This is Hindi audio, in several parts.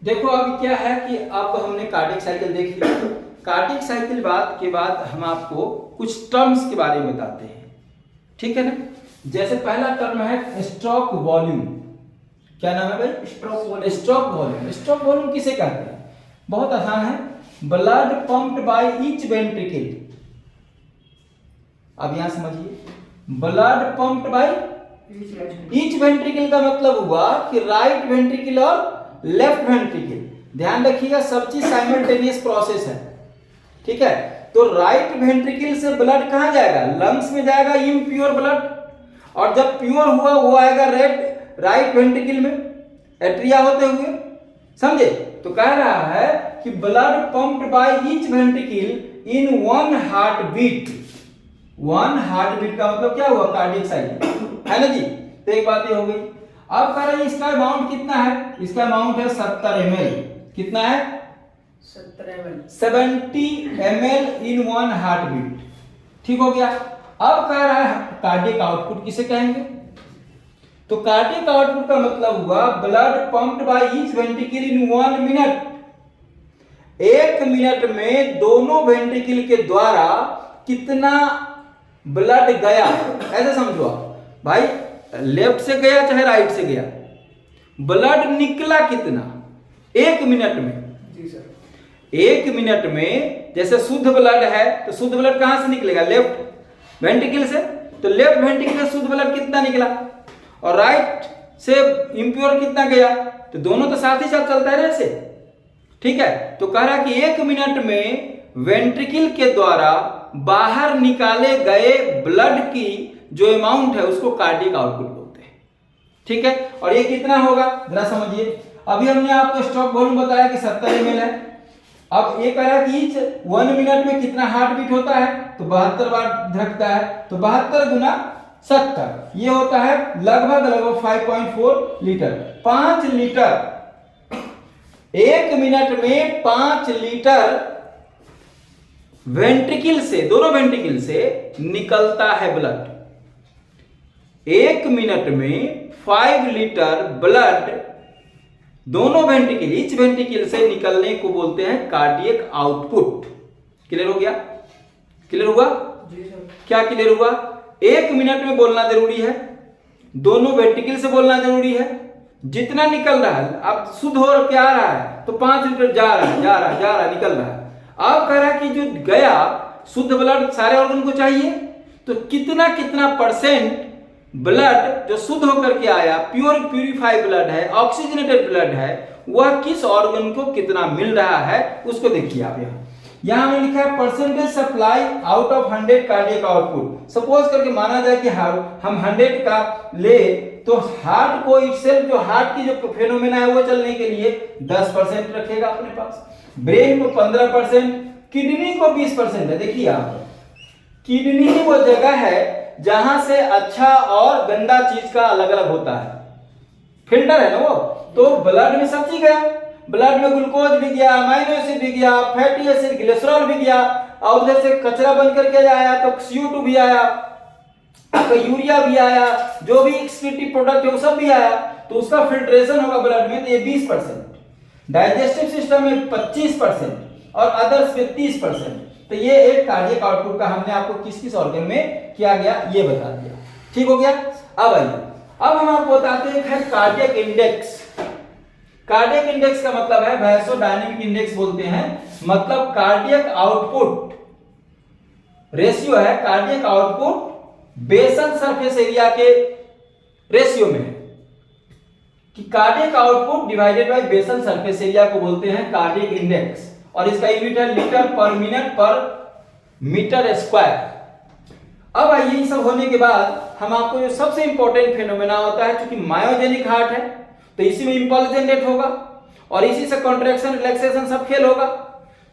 देखो अब क्या है कि अब हमने कार्डियक साइकिल देख लिया। कार्डियक साइकिल के बाद हम आपको कुछ टर्म्स के बारे में बताते हैं, ठीक है ना। जैसे पहला टर्म है स्ट्रोक वॉल्यूम। क्या नाम है भाई? Stroke volume. Stroke volume, stroke volume किसे कहते हैं? बहुत आसान है, blood pumped by each ventricle. अब यहां समझिए, blood pumped by each ventricle का मतलब हुआ कि राइट वेंट्रिकल और लेफ्ट वेंट्रिकल। ध्यान रखिएगा, सब चीज साइमल्टेनियस प्रोसेस है, ठीक है। तो राइट वेंट्रिकल से ब्लड कहां जाएगा? लंग्स में जाएगा, इम्प्योर ब्लड। और जब प्योर हुआ वो आएगा राइट वेंट्रिकल में एट्रिया होते हुए, समझे। तो कह रहा है कि blood pumped by each ventricle in one heart beat. One heart beat का मतलब क्या हुआ? कार्डियक साइकिल, है ना जी। तो एक बात ये हो गई। अब कह रहे हैं इसका अमाउंट कितना है? इसका अमाउंट है 70 ml। कितना है? 70 ml in one heart beat, ठीक हो गया। अब कह रहा है कार्डियक आउटपुट किसे कहेंगे? तो कार्डियक आउटपुट का मतलब हुआ blood pumped by each ventricle in 1 minute. 1 minute में दोनों वेंट्रिकल के द्वारा कितना ब्लड गया, ऐसा समझो आप भाई। लेफ्ट से गया चाहे राइट से गया, ब्लड निकला कितना 1 मिनट में? जी सर। 1 मिनट में जैसे शुद्ध ब्लड है तो शुद्ध ब्लड कहां से निकलेगा? लेफ्ट वेंट्रिकल से। तो लेफ्ट वेंट्रिकल से शुद्ध ब्लड कितना निकला और राइट से इंप्योर कितना गया? तो दोनों तो साथ ही साथ चलता है ऐसे, ठीक है। तो कह रहा कि 1 मिनट में वेंट्रिकल के द्वारा बाहर निकाले गए ब्लड की जो अमाउंट है उसको कार्डियक आउटपुट बोलते हैं, ठीक है। और ये कितना होगा जरा समझिए। अभी हमने आपको स्ट्रोक वॉल्यूम बताया कि 70 ml है। अब ये कह रहा है कि ईच 1 मिनट में कितना हार्ट बीट होता है? तो 72 बार धड़कता है। तो 72 गुना 70 ये होता है लगभग 5.4 लीटर। 5 लीटर 1 मिनट में 5 लीटर वेंट्रिकल से, दोनों वेंट्रिकल से निकलता है ब्लड। 1 मिनट में 5 लीटर ब्लड दोनों वेंट्रिकल, ईच वेंट्रिकल से निकलने को बोलते हैं कार्डियक आउटपुट। क्लियर हो गया? क्लियर हुआ? जी सर। क्या क्लियर हुआ? 1 मिनट में बोलना जरूरी है, दोनों वेंट्रिकल से बोलना जरूरी है। जितना निकल रहा है, अब शुद्ध हो के आ रहा है तो 5 लीटर जा रहा है, निकल रहा है। अब कह रहा है कि जो गया शुद्ध ब्लड सारे ऑर्गन को चाहिए, तो कितना कितना परसेंट ब्लड जो शुद्ध होकर के आया, प्यूरिफाइड ब्लड है, ऑक्सीजनेटेड ब्लड है, वह किस ऑर्गन को कितना मिल रहा है उसको देखिए आप। यहां हमने लिखा है percentage supply out of 100 cardiac output. Suppose करके माना जाए कि हम 100 का ले, तो हार्ट को इटसेल्फ, जो हार्ट की जो फेनोमेना है वो चलने के लिए 10% रखेगा अपने पास, ब्रेन को 15%, किडनी को 20% है। देखिए आप, किडनी वो जगह है जहां से अच्छा और गंदा चीज का अलग अलग होता है, फिल्टर है ना वो। तो ब्लड में सब चीज गया, ब्लड में ग्लूकोज भी गया, अमाइनो एसिड भी गया, फैटी एसिड, ग्लिसरॉल भी गया, और उधर से कचरा बन करके आया तो CO2 भी आया, आपका यूरिया भी आया, जो भी एक्सक्रीटिव प्रोडक्ट है वो सब भी आया। तो उसका फिल्ट्रेशन होगा ब्लड में, तो ये 20%, डाइजेस्टिव सिस्टम में 25% और अदर्स में 30%। तो ये एक कार्डियक आउटपुट का हमने आपको किस किस ऑर्गन में किया गया ये बता दिया, ठीक हो गया। अब आइए, अब हम आपको बताते हैं कार्डियक इंडेक्स। कार्डियक इंडेक्स का मतलब है वैसोडायनेमिक इंडेक्स बोलते हैं, मतलब कार्डियक आउटपुट रेशियो है, cardiac output basal surface area के रेशियो में है, कि cardiac output divided by basal surface area को बोलते हैं कार्डियक इंडेक्स। और इसका यूनिट है लीटर पर मिनट पर मीटर स्क्वायर। अब आइए, ये सब होने के बाद हम आपको जो सबसे इंपॉर्टेंट फेनोमेना होता है, क्योंकि मायोजेनिक हार्ट है तो इसी में इंपल्स जनरेट होगा और इसी से कॉन्ट्रैक्शन रिलैक्सेशन सब खेल होगा।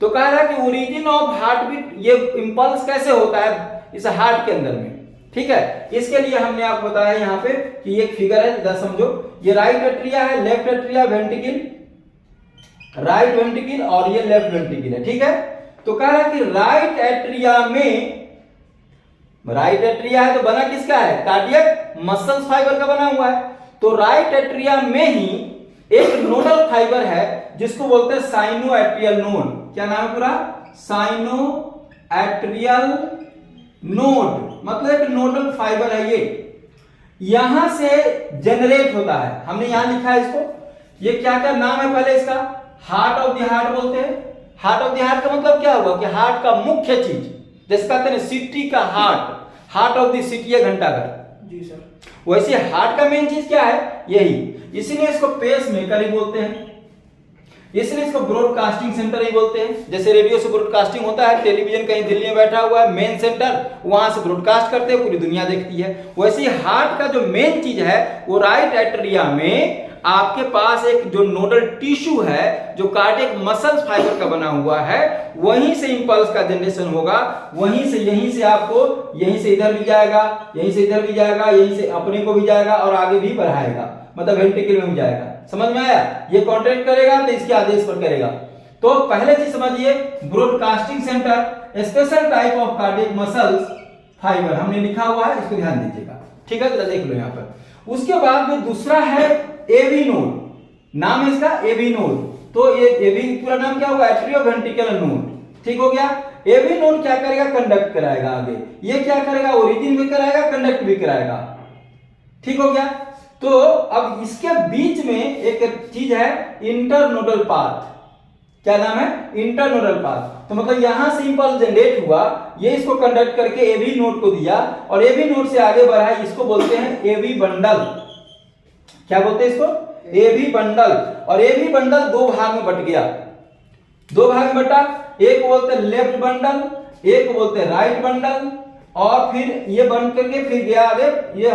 तो कह रहा है कि ओरिजिन ऑफ हार्ट बीट, ये इंपल्स कैसे होता है इस हार्ट के अंदर में, ठीक है। इसके लिए हमने आपको बताया यहाँ पे कि एक फिगर है, जरा समझो। ये राइट एट्रिया है, left atria ventricle, right ventricle और ये लेफ्ट वेंट्रिकल है, ठीक है। तो कह रहा है कि राइट एट्रिया में, राइट एट्रिया है तो बना किसका है? कार्डियक मसल्स फाइबर का बना हुआ है। तो राइट एट्रिया में ही एक नोडल फाइबर है जिसको बोलते हैं साइनोएट्रियल नोड। क्या नाम है पूरा? साइनोएट्रियल नोड, मतलब एक नोडल फाइबर है ये, यहां से जनरेट होता है। हमने यहां लिखा है इसको, ये क्या क्या नाम है पहले इसका? हार्ट ऑफ द हार्ट बोलते हैं। हार्ट ऑफ द हार्ट का मतलब क्या हुआ कि हार्ट का मुख्य चीज, जैसे कहते हैं सिटी का heart, heart of the city है घंटाघर। जी सर। वैसे हार्ट का मेन चीज क्या है? यही, इसीलिए इसको पेस मेकर ही बोलते हैं, इसलिए इसको ब्रॉडकास्टिंग सेंटर ही बोलते हैं। जैसे रेडियो से ब्रॉडकास्टिंग होता है, टेलीविजन कहीं दिल्ली में बैठा हुआ है मेन सेंटर, वहां से ब्रॉडकास्ट करते हैं, पूरी दुनिया देखती है। वैसे ही हार्ट का जो मेन चीज है वो राइट एट्रिया में आपके पास एक जो नोडल टिश्यू है जो कार्डियक मसल्स फाइबर का बना हुआ है, वहीं से इंपल्स का जनरेशन होगा, वहीं से यहीं से आपको यहीं से इधर भी जाएगा, यहीं से इधर भी जाएगा, यहीं से अपने को भी जाएगा और आगे भी बढ़ाएगा, मतलब वेंट्रिकल में भी जाएगा। समझ में आया? ये कॉन्ट्रैक्ट करेगा तो इसके आदेश पर करेगा। तो पहले चीज समझिए, broadcasting centre special type of cardiac muscles fibre हमने लिखा हुआ है, इसको ध्यान दीजिएगा। ठीक है, तो देख लो यहां पर। उसके बाद में दूसरा है एवी नोड, नाम है इसका एवी नोड। तो ये एवी पूरा नाम क्या होगा? Atrioventricular node. ठीक हो गया। एवी नोड क्या करेगा? कंडक्ट कराएगा आगे। ये क्या करेगा? ओरिजिन भी कराएगा, कंडक्ट भी कराएगा। ठीक हो गया। तो अब इसके बीच में एक चीज है इंटरनोडल पाथ। क्या नाम है? Internodal path. तो मतलब यहां से इंपल्स जनरेट हुआ, ये इसको कंडक्ट करके एवी नोड को दिया और एवी नोड से आगे बढ़ा, इसको बोलते हैं एवी बंडल। क्या बोलते हैं इसको? AV bundle. और एवी बंडल दो भाग में बट गया, दो भाग में बटा, एक बोलते हैं लेफ्ट बंडल, एक बोलते हैं राइट बंडल। और फिर ये बंद करके फिर गया आगे, ये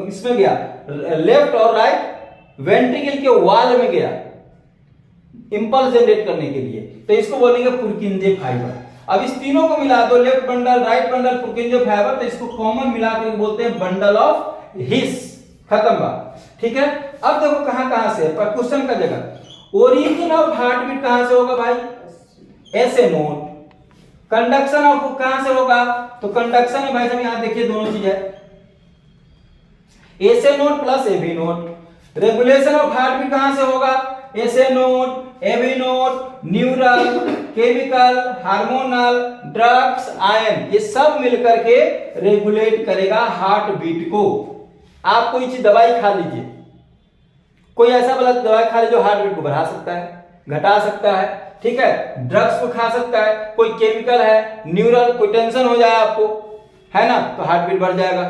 इसमें गया लेफ्ट और राइट वेंट्रिकल के वॉल में गया इंपल्स जनरेट करने के लिए। तो इसको बोलेंगे पुरकिंजे फाइबर। अब इस तीनों को मिला दो, left bundle, right bundle, पुरकिंजे fibre, तो इसको कॉमन मिला कर बोलते हैं बंडल ऑफ हिस। खत्म बात। ठीक है। अब देखो कहां कहां से क्वेश्चन का जगह, ओरिजिन ऑफ हार्ट बीट कहां से होगा भाई? ऐसे नोट। कंडक्शन ऑफ कहां से होगा? तो कंडक्शन है भाई साहब, यहां देखिए दोनों चीज है, SA node plus AV node. Regulation of heart beat कहां से होगा? SA node, AV node, neural, chemical, hormonal, drugs, ion, ये सब मिलकर के रेगुलेट करेगा हार्ट बीट को। आप कोई चीज दवाई खा लीजिए, कोई ऐसा वाला दवाई खा लीजिए जो हार्ट बीट को बढ़ा सकता है, घटा सकता है। ठीक है। ड्रग्स को खा सकता है, कोई केमिकल है, न्यूरल, कोई टेंशन हो जाए आपको, है ना, तो हार्ट बीट बढ़ जाएगा।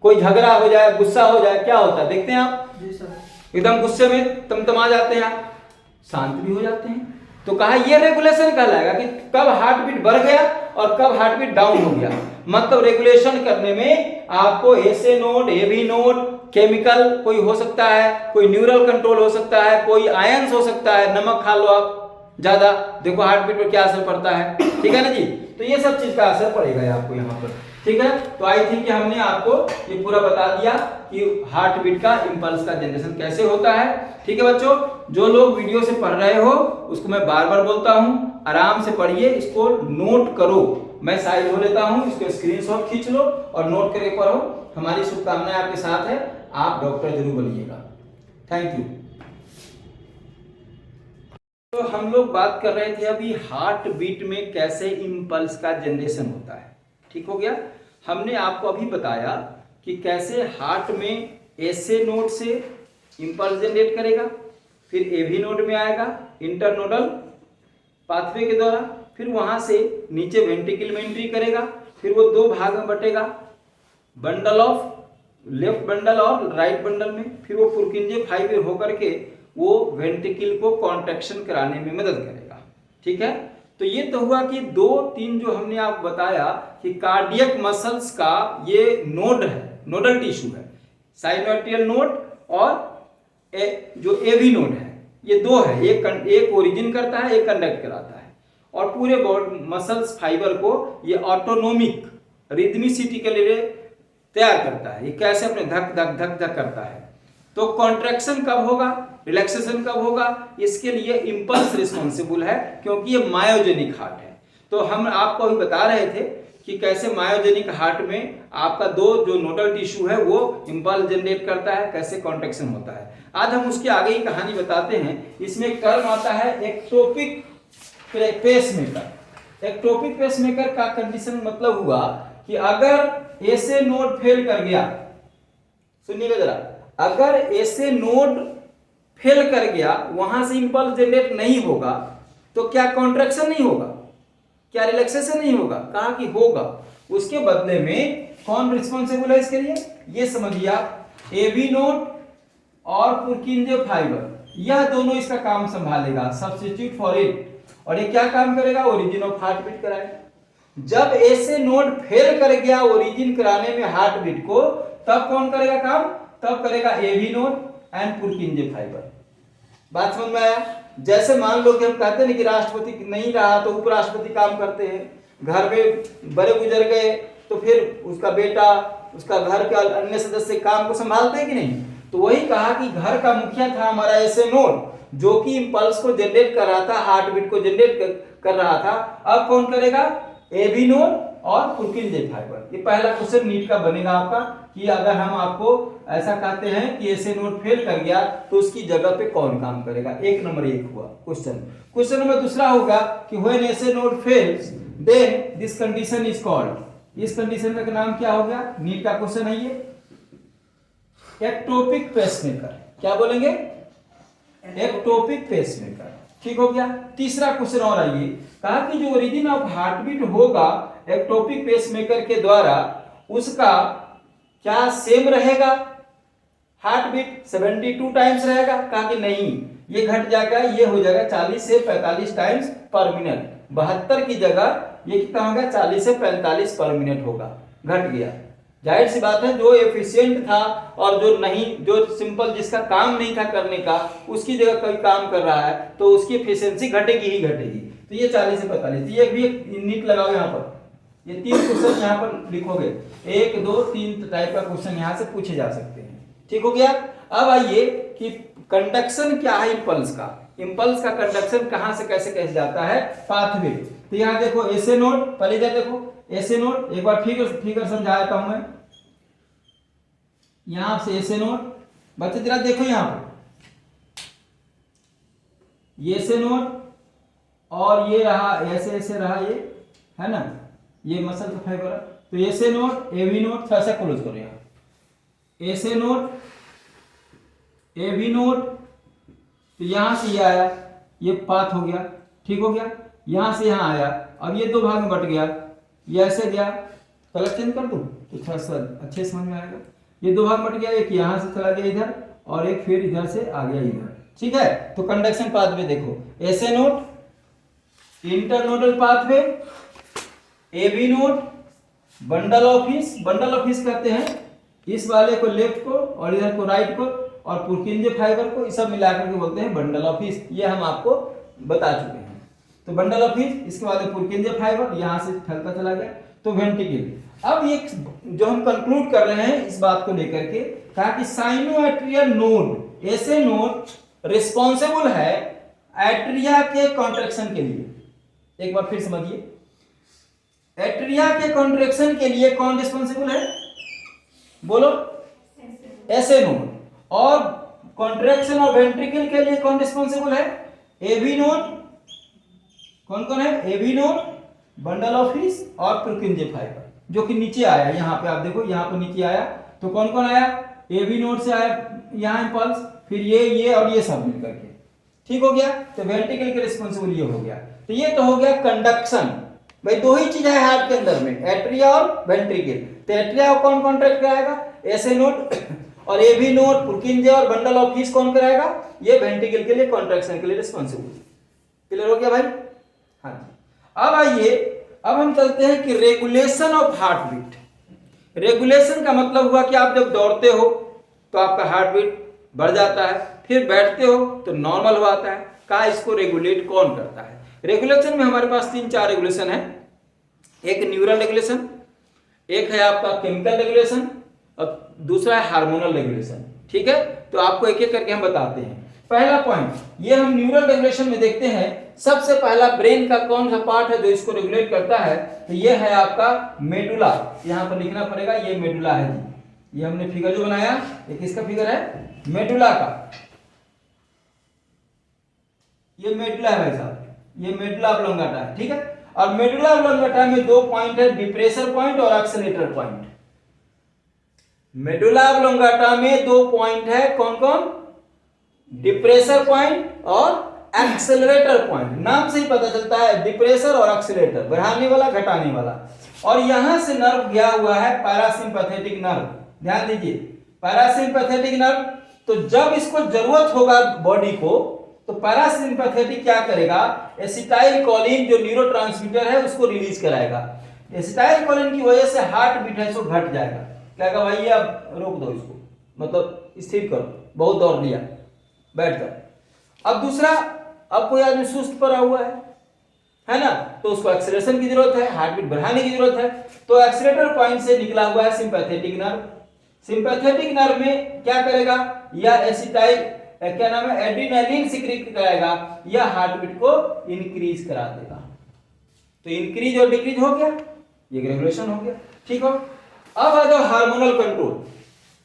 कोई झगड़ा हो जाए, गुस्सा हो जाए, क्या होता है देखते हैं आप? जी सर। एकदम गुस्से में तमतमा जाते हैं आप, शांत भी हो जाते हैं। तो कहा ये रेगुलेशन कहलाएगा कि कब हार्ट बीट बढ़ गया और कब हार्ट बीट डाउन हो गया। मतलब रेगुलेशन करने में आपको एसे नोड, एवी नोड, केमिकल कोई हो सकता है, कोई न्यूरल कंट्रोल हो सकता है, कोई आयंस हो सकता है, नमक खा लो आप ज्यादा, देखो हार्ट बीट पर क्या असर पड़ता है। ठीक है ना जी। तो ये सब चीज का असर पड़ेगा आपको यहाँ पर। ठीक है। तो आई थिंक कि हमने आपको ये पूरा बता दिया कि हार्ट बीट का इंपल्स का जनरेशन कैसे होता है। ठीक है बच्चों, जो लोग वीडियो से पढ़ रहे हो उसको मैं बार बार बोलता हूं, आराम से पढ़िए, इसको नोट करो। मैं साइड हो लेता हूं, इसको स्क्रीनशॉट खींच लो और नोट करके पढ़ो। हमारी शुभकामनाएं आपके साथ है, आप डॉक्टर जरूर बनिएगा। Thank you. तो हम लोग बात कर रहे थे अभी हार्ट बीट में कैसे इंपल्स का जनरेशन होता है। ठीक हो गया। हमने आपको अभी बताया कि कैसे हार्ट में एसे नोड से इंपल्स जनरेट करेगा, फिर एवी नोड में आएगा इंटरनोडल पाथवे के द्वारा, फिर वहां से नीचे वेंट्रिकल में एंट्री करेगा, फिर वो दो भाग में बटेगा, बंडल ऑफ लेफ्ट बंडल और राइट बंडल में, फिर वो पुरकिंजे फाइबर होकर के वो वेंट्रिकल को कॉन्ट्रैक्शन कराने में मदद करेगा। ठीक है। तो ये तो हुआ कि दो तीन जो हमने आपको बताया कि कार्डियक मसल्स का ये नोड है, नोडल टिश्यू है, साइनोएट्रियल नोड और जो एवी नोड है, ये दो है, एक ओरिजिन करता है, एक कंडक्ट कराता है। और पूरे मसल्स फाइबर को ये ऑटोनोमिक रिदमिसिटी के लिए तैयार करता है। ये कैसे अपने धक धक धक धक करता है। तो कॉन्ट्रैक्शन कब होगा, रिलैक्सेशन कब होगा, इसके लिए इंपल्स रिस्पॉन्सिबल है, क्योंकि ये मायोजेनिक हार्ट है। तो हम आपको अभी बता रहे थे कि कैसे मायोजेनिक हार्ट में आपका दो जो नोडल टिश्यू है वो इंपल्स जनरेट करता है, कैसे कॉन्ट्रैक्शन होता है। आज हम उसके आगे ही कहानी बताते हैं। इसमें एक टर्म आता है एक्टोपिक पेसमेकर। एक्टोपिक पेसमेकर का कंडीशन मतलब हुआ कि अगर ऐसे नोड फेल कर गया, सुनिएगा जरा, अगर ऐसे नोड फेल कर गया, वहां से इंपल्स जनरेट नहीं होगा, तो क्या कॉन्ट्रैक्शन नहीं होगा, क्या रिलैक्सेशन नहीं होगा? कहा कि होगा। उसके बदले में कौन रिस्पॉन्सिबल है इसके लिए, ये समझिए आप, एबी नोड और पुर्किंजे फाइबर, यह दोनों इसका काम संभालेगा, सब्स्टिट्यूट फॉर इट। और ये क्या काम करेगा? ओरिजिन ऑफ हार्ट बीट कराएगा। जब ऐसे नोड फेल कर गया ओरिजिन कराने में हार्ट बीट को, तब कौन करेगा काम? तब करेगा एबी नोड एंड पुर्किंजे फाइबर। बात समझ में आया? जैसे मान लो कि हम कहते हैं कि राष्ट्रपति नहीं रहा तो उपराष्ट्रपति काम करते हैं, घर में बड़े गुजर गए तो फिर उसका बेटा, उसका घर के अन्य सदस्य काम को संभालते हैं कि नहीं? तो वही कहा कि घर का मुखिया था हमारा ऐसे नोड, जो कि इंपल्स को जनरेट कर रहा था, हार्ट बीट को जनरेट कर रहा था। अब कौन करेगा? एबी नोड और पुर्किंजे फाइबर। ये पहला क्वेश्चन नीट का बनेगा आपका कि अगर हम आपको ऐसा कहते हैं कि ऐसे नोड फेल कर गया तो उसकी जगह पे कौन काम करेगा। 1 नंबर 1 हुआ क्वेश्चन। क्वेश्चन नंबर दूसरा होगा कि when SA node fails then this condition is called. इस कंडीशन का नाम क्या हो गया? नीट का क्वेश्चन है ये, एक्टोपिक पेसमेकर। क्या बोलेंगे? Ectopic pacemaker. ठीक हो गया। तीसरा क्वेश्चन और आइए, कहा कि जो ओरिजिन ऑफ हार्टबीट होगा एक्टोपिक पेसमेकर के द्वारा, उसका क्या सेम रहेगा? हार्टबीट 72 टाइम्स रहेगा? कहा कि नहीं, ये घट जाएगा, ये हो जाएगा 40 से 45 टाइम्स पर मिनट। 72 की जगह ये कितना होगा? 40 से 45 पर मिनट होगा, घट गया। जाहिर सी बात है, जो एफिशिएंट था और जो नहीं, जो सिंपल जिसका काम नहीं था करने का, उसकी जगह कोई काम कर रहा है तो उसकी एफिशिएंसी घटेगी ही घटेगी। तो ये 40 से 45, तो ये भी नीट लगाओ यहाँ पर। ये 3 क्वेश्चन यहाँ पर लिखोगे, 1 2 3 टाइप का क्वेश्चन यहाँ से पूछे जा सकते हैं। ठीक हो गया। अब आइए कि कंडक्शन क्या है इंपल्स का। इंपल्स का कंडक्शन कहां से कैसे कैसे जाता है, पाथवे। तो यहाँ देखो ऐसे नोड, पहले इधर देखो ऐसे नोड, एक बार फिगर समझा देता हूं मैं। यहां से ऐसे नोड, बच्चे जरा देखो यहाँ पर, ये ऐसे नोड और ये रहा ऐसे ऐसे रहा, ये है ना, ये मसल का फाइबर। तो ऐसे नोड, एवी नोड, थोड़ा सा क्लोज करो यहाँ, ऐसे नोड, एवी नोड, तो यहां से ये आया, ये पाथ हो गया। ठीक हो गया। यहां से यहां आया, अब ये 2 भाग में बट गया, ये ऐसे गया, कलर चेंज कर दूं तो थोड़ा सा अच्छे समझ में आएगा। ये 2 भाग बट गया, एक यहां से चला गया इधर और एक फिर इधर से आ गया इधर। ठीक है। तो कंडक्शन पाथवे देखो, SA node, internodal pathway, AV node, bundle of His कहते हैं इस वाले को लेफ्ट को और इधर को राइट को, और पुर्किंजे फाइबर को, ये सब मिलाकर के बोलते हैं बंडल ऑफ हिस। ये हम आपको बता चुके हैं। तो बंडल ऑफ हिस, इसके बाद पुर्किंजे फाइबर, यहां से ठलता चला गया, तो वेंट्रिकल। अब ये जो हम कंक्लूड कर रहे हैं इस बात को लेकर के, कहा कि साइनोएट्रियल नोड, ऐसे नोड रिस्पॉन्सिबल है एट्रिया के कॉन्ट्रैक्शन के लिए। एक बार फिर समझिए, एट्रिया के कॉन्ट्रैक्शन के लिए कौन रिस्पॉन्सिबल है? बोलो, ऐसे नोड। और कॉन्ट्रैक्शन और वेंट्रिकल के लिए कौन रिस्पॉन्सिबल है? AV node. कौन कौन है? AV node, bundle of His और पुर्किंजे फाइबर, जो कि नीचे आया। यहाँ पे आप देखो, यहाँ पे नीचे आया, तो कौन कौन आया? एबी नोड से आया यहाँ इंपल्स, फिर ये और ये सब मिल करके। ठीक हो गया। तो वेंट्रिकल के रिस्पॉन्सिबल ये हो गया। तो ये तो हो गया कंडक्शन। भाई 2 ही चीज है हार्ट के अंदर में, एट्रिया और वेंट्रिकल। तो एट्रिया को कौन कॉन्ट्रैक्ट कराएगा? ऐसे नोड, और एबी नोड, पुर्किंजे और बंडल ऑफ हिस कौन कराएगा? ये वेंट्रिकल के लिए कॉन्ट्रैक्शन के लिए रिस्पॉन्सिबल। क्लियर हो गया भाई? हाँ जी। अब आइए, अब हम चलते हैं कि regulation of heart beat. Regulation का मतलब हुआ कि आप जब दौड़ते हो तो आपका हार्ट बीट बढ़ जाता है, फिर बैठते हो तो नॉर्मल हो आता है। कहा इसको रेगुलेट कौन करता है? रेगुलेशन में हमारे पास 3-4 रेगुलेशन है। एक न्यूरल रेगुलेशन, एक है आपका केमिकल रेगुलेशन, और दूसरा है हार्मोनल रेगुलेशन। ठीक है। तो आपको एक एक करके हम बताते हैं। पहला पॉइंट, ये हम न्यूरल रेगुलेशन में देखते हैं। सबसे पहला ब्रेन का कौन सा पार्ट है जो इसको रेगुलेट करता है, तो ये है आपका मेडुला। यहाँ पर लिखना पड़ेगा, ये मेडुला है जी। ये हमने फिगर जो बनाया, ये किसका फिगर है? मेडुला का। ये मेडुला है भाई साहब, ये मेडुला ऑब्लोंगाटा है, ठीक है। और मेडुला ऑब्लोंगाटा में दो पॉइंट है, डिप्रेसर पॉइंट और एक्सेलेरेटर पॉइंट। मेडुला ऑब्लोंगाटा में दो पॉइंट है, कौन कौन? डिप्रेसर पॉइंट और एक्सेलरेटर पॉइंट। नाम से ही पता चलता है, डिप्रेसर और एक्सेलरेटर, बढ़ाने वाला घटाने वाला। और यहां से नर्व गया हुआ है पैरासिम्पैथेटिक नर्व। ध्यान दीजिए, पैरासिम्पैथेटिक नर्व। तो जब इसको जरूरत होगा बॉडी को, तो पैरासिम्पैथेटिक क्या करेगा? एसिटाइल कोलिन जो न्यूरोट्रांसमीटर है उसको रिलीज कराएगा। एसिटाइल कोलिन की वजह से हार्ट बीट है सो घट जाएगा। क्या कहा भाई, अब रोक दो इसको, मतलब स्थिर करो, बहुत दौड़ लिया, बैठ कर। अब दूसरा, अब कोई आदमी सुस्त पड़ा हुआ है ना, तो उसको एक्सेलरेशन की जरूरत है, हार्ट बीट बढ़ाने की जरूरत है। तो एक्सेलरेटर पॉइंट से निकला हुआ है सिंपैथेटिक नर्व। सिंपैथेटिक नर्व में क्या करेगा? या एसिटाइल क्या नाम है, एड्रेनालिन सिक्रीट कराएगा, या हार्ट बीट को इंक्रीज करा देगा। तो इंक्रीज और डिक्रीज हो गया, ये रेगुलेशन हो गया, ठीक हो। अब आ जाओ हार्मोनल कंट्रोल।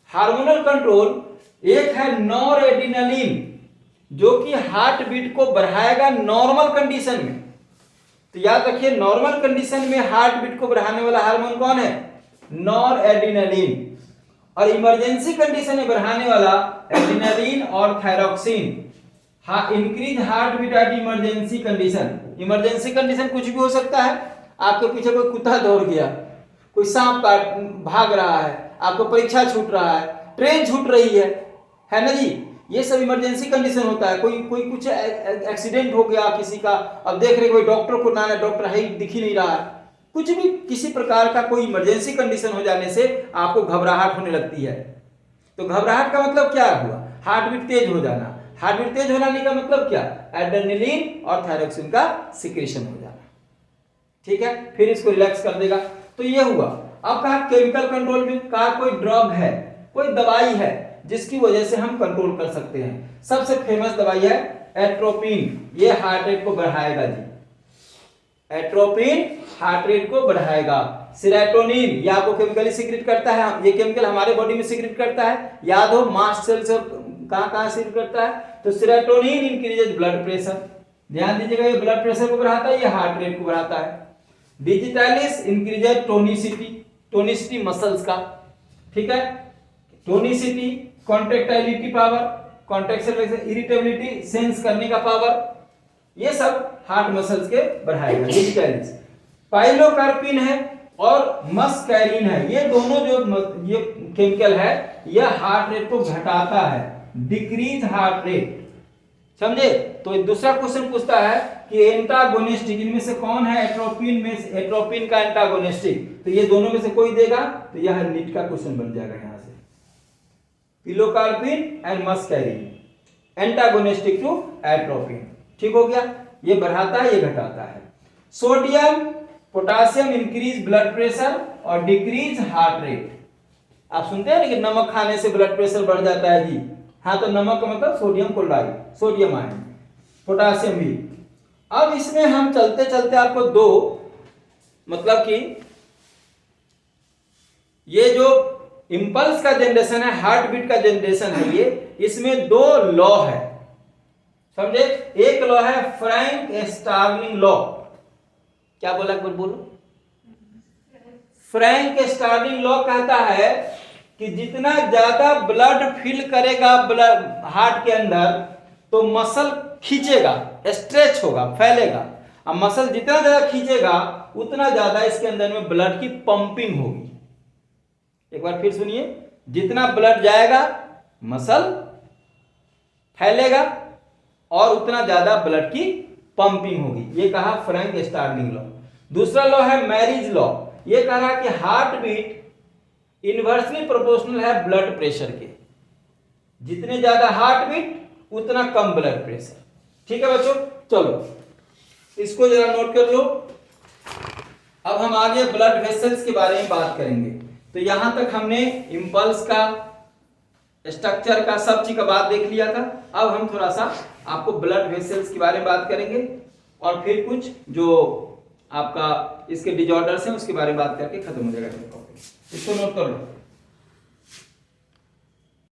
हार्मोनल कंट्रोल एक है नॉरएड्रेनालिन, जो कि हार्ट बीट को बढ़ाएगा नॉर्मल कंडीशन में। तो याद रखिए, नॉर्मल कंडीशन में हार्ट बीट को बढ़ाने वाला हार्मोन कौन है? नॉरएड्रेनालिन। और इमरजेंसी कंडीशन में बढ़ाने वाला एड्रेनालिन और thyroxine. Increase heart beat at emergency condition. Emergency condition कुछ भी हो सकता है। आपके पीछे कोई कुत्ता दौड़ गया, कोई सांप काट भाग रहा है, आपको परीक्षा छूट रहा है, ट्रेन छूट रही है ना जी। ये सब इमरजेंसी कंडीशन होता है। कोई कुछ एक्सीडेंट हो गया किसी का, अब देख रहे कोई डॉक्टर को ना, डॉक्टर है दिख ही नहीं रहा है, कुछ भी किसी प्रकार का कोई इमरजेंसी कंडीशन हो जाने से आपको घबराहट होने लगती है। तो घबराहट का मतलब क्या हुआ? हार्ट बीट तेज हो जाना। हार्ट बीट तेज होने का मतलब क्या? एड्रेनालिन और थायरोक्सिन का सिक्रेशन हो जाना, ठीक है। फिर इसको रिलैक्स कर देगा। तो ये हुआ। अब कहा केमिकल कंट्रोल में, कहा कोई ड्रग है, कोई दवाई है जिसकी वजह से हम कंट्रोल कर सकते हैं। सबसे फेमस दवाई है एट्रोपिन। ये हार्ट रेट को बढ़ाएगा जी, एट्रोपिन हार्ट रेट को बढ़ाएगा। सेरोटोनिन, ये आपको केमिकली सीक्रेट करता है, ये केमिकल हमारे बॉडी में सीक्रेट करता है, याद हो, मास्ट सेल से कहां सीक्रेट करता है। तो सेरोटोनिन इंक्रीजेज ब्लड प्रेशर। ध्यान दीजिएगा, ये ब्लड प्रेशर को बढ़ाता है, ये हार्ट रेट को बढ़ाता है। Digitalis increases tonicity, tonicity muscles का, ठीक है। Tonicity, contractility power, contraction irritability, sense करने का पावर, ये सब हार्ट मसल्स के बढ़ाएगा। डिजिटालिस। पाइलोकार्पिन है और मस्कैरिन है, ये दोनों जो ये केमिकल है, यह हार्ट रेट को घटाता है, डिक्रीज हार्ट रेट, समझे। तो दूसरा क्वेश्चन पूछता है कि एंटागोनिस्टिक इनमें से कौन है? एट्रोपिन में, एट्रोपिन का एंटागोनिस्टिक। तो ये दोनों में से कोई देगा, तो यह नीट का क्वेश्चन बन जाएगा यहां से। Pilocarpine and muscarine, antagonistic to atropine, ठीक हो गया। ये बढ़ाता है, ये घटाता है। Sodium potassium increase blood pressure और डिक्रीज हार्ट रेट। आप सुनते हैं कि नमक खाने से ब्लड प्रेशर बढ़ जाता है जी। हाँ, तो नमक का मतलब sodium chloride, sodium ion, potassium भी। अब इसमें हम चलते चलते आपको दो, मतलब कि ये जो इंपल्स का जनरेशन है, हार्ट बीट का जनरेशन है, ये इसमें दो लॉ है, समझे। एक लॉ है फ्रैंक स्टार्लिंग लॉ। क्या बोला, बोलो। फ्रैंक स्टार्लिंग लॉ कहता है कि जितना ज्यादा ब्लड फिल करेगा ब्लड हार्ट के अंदर, तो मसल खींचेगा, स्ट्रेच होगा, फैलेगा। अब मसल जितना ज्यादा खींचेगा उतना ज्यादा इसके अंदर में ब्लड की पंपिंग होगी। एक बार फिर सुनिए, जितना ब्लड जाएगा मसल फैलेगा और उतना ज्यादा ब्लड की पंपिंग होगी। ये कहा फ्रैंक स्टार्लिंग लॉ। दूसरा लॉ है मैरिज लॉ। ये कह रहा कि हार्ट बीट इनवर्सली प्रोपोर्शनल है ब्लड प्रेशर के। जितने ज्यादा हार्ट बीट उतना कम ब्लड प्रेशर, ठीक है बच्चों। चलो इसको जरा नोट कर लो। अब हम आगे ब्लड वेसल्स के बारे में बात करेंगे। तो यहां तक हमने इंपल्स का, स्ट्रक्चर का सब चीज का बात देख लिया था। अब हम थोड़ा सा आपको ब्लड वेसल्स के बारे में बात करेंगे और फिर कुछ जो आपका इसके डिजॉर्डर्स हैं उसके बारे में बात करके खत्म हो जाएगा टॉपिक। इसको नोट कर लो।